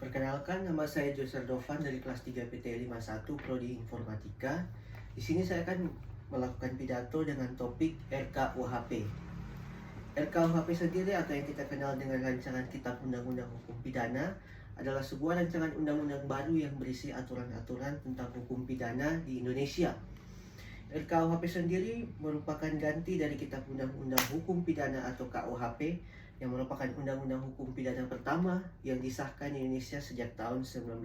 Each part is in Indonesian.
Perkenalkan, nama saya Joser Dovan dari kelas 3 PT 51 Prodi Informatika. Di sini saya akan melakukan pidato dengan topik RKUHP. RKUHP sendiri atau yang kita kenal dengan rancangan Kitab Undang-Undang Hukum Pidana adalah sebuah rancangan undang-undang baru yang berisi aturan-aturan tentang hukum pidana di Indonesia. RKUHP sendiri merupakan ganti dari Kitab Undang-Undang Hukum Pidana atau KUHP yang merupakan undang-undang hukum pidana pertama yang disahkan di Indonesia sejak tahun 1958.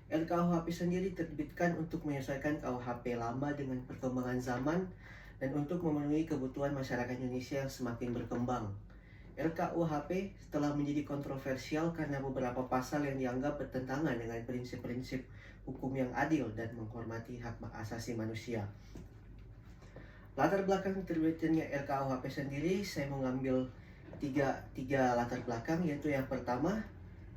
RKUHP sendiri diterbitkan untuk menyesuaikan KUHP lama dengan perkembangan zaman dan untuk memenuhi kebutuhan masyarakat Indonesia yang semakin berkembang. RKUHP telah menjadi kontroversial karena beberapa pasal yang dianggap bertentangan dengan prinsip-prinsip hukum yang adil dan menghormati hak asasi manusia. Latar belakang terbitannya RKUHP sendiri, saya mengambil tiga latar belakang, yaitu yang pertama,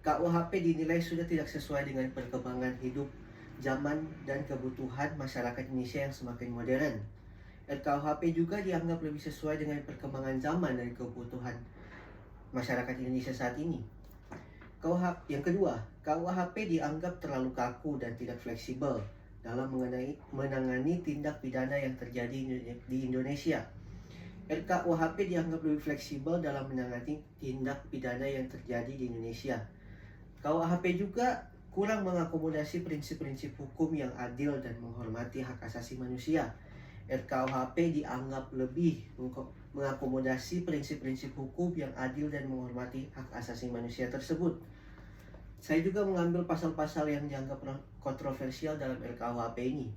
KUHP dinilai sudah tidak sesuai dengan perkembangan hidup zaman dan kebutuhan masyarakat Indonesia yang semakin modern. RKUHP juga dianggap lebih sesuai dengan perkembangan zaman dan kebutuhan masyarakat Indonesia saat ini. Yang kedua, KUHP dianggap terlalu kaku dan tidak fleksibel dalam menangani tindak pidana yang terjadi di Indonesia. RKUHP dianggap lebih fleksibel dalam menangani tindak pidana yang terjadi di Indonesia. KUHP juga kurang mengakomodasi prinsip-prinsip hukum yang adil dan menghormati hak asasi manusia. RKUHP dianggap lebih mengakomodasi prinsip-prinsip hukum yang adil dan menghormati hak asasi manusia tersebut. Saya juga mengambil pasal-pasal yang dianggap kontroversial dalam RKUHP ini.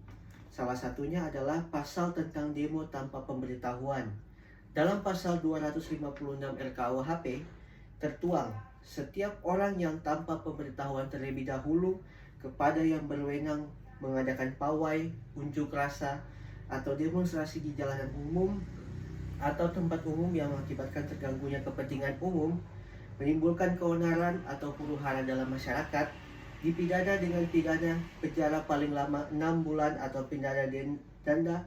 Salah satunya adalah pasal tentang demo tanpa pemberitahuan. Dalam pasal 256 RKUHP tertuang, setiap orang yang tanpa pemberitahuan terlebih dahulu kepada yang berwenang mengadakan pawai, unjuk rasa, atau demonstrasi di jalanan umum atau tempat umum yang mengakibatkan terganggunya kepentingan umum, menimbulkan keonaran atau huru-hara dalam masyarakat, dipidana dengan pidana penjara paling lama 6 bulan atau pidana denda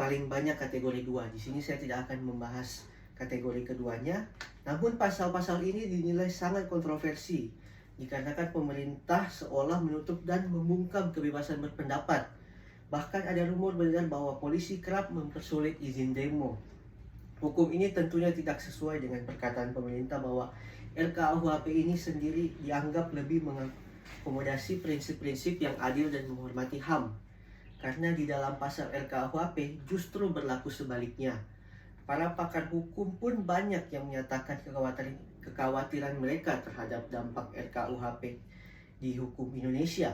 paling banyak kategori 2. Di sini saya tidak akan membahas kategori keduanya. Namun pasal-pasal ini dinilai sangat kontroversi dikarenakan pemerintah seolah menutup dan membungkam kebebasan berpendapat. Bahkan ada rumor beredar bahwa polisi kerap mempersulit izin demo. Hukum ini tentunya tidak sesuai dengan perkataan pemerintah bahwa RKUHP ini sendiri dianggap lebih mengakomodasi prinsip-prinsip yang adil dan menghormati HAM. Karena di dalam pasal RKUHP justru berlaku sebaliknya. Para pakar hukum pun banyak yang menyatakan kekhawatiran mereka terhadap dampak RKUHP di hukum Indonesia.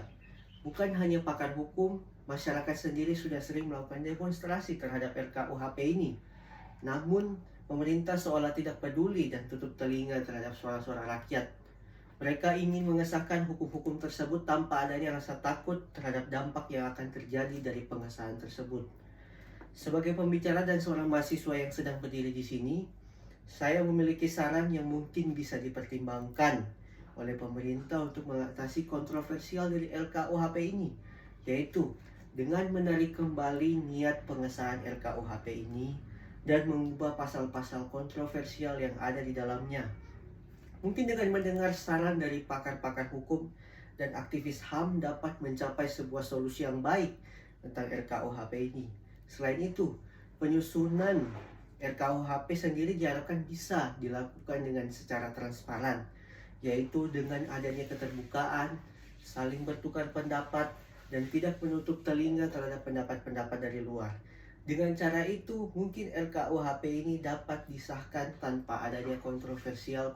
Bukan hanya pakar hukum, masyarakat sendiri sudah sering melakukan demonstrasi terhadap RKUHP ini. Namun, pemerintah seolah tidak peduli dan tutup telinga terhadap suara-suara rakyat. Mereka ingin mengesahkan hukum-hukum tersebut tanpa adanya rasa takut terhadap dampak yang akan terjadi dari pengesahan tersebut. Sebagai pembicara dan seorang mahasiswa yang sedang berdiri di sini, saya memiliki saran yang mungkin bisa dipertimbangkan oleh pemerintah untuk mengatasi kontroversial dari RKUHP ini, yaitu dengan menarik kembali niat pengesahan RKUHP ini dan mengubah pasal-pasal kontroversial yang ada di dalamnya. Mungkin dengan mendengar saran dari pakar-pakar hukum dan aktivis HAM dapat mencapai sebuah solusi yang baik tentang RKUHP ini. Selain itu, penyusunan RKUHP sendiri diharapkan bisa dilakukan dengan secara transparan, yaitu dengan adanya keterbukaan, saling bertukar pendapat, dan tidak menutup telinga terhadap pendapat-pendapat dari luar. Dengan cara itu, mungkin RKUHP ini dapat disahkan tanpa adanya kontroversial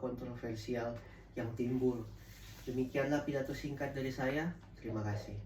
yang timbul. Demikianlah pidato singkat dari saya. Terima kasih.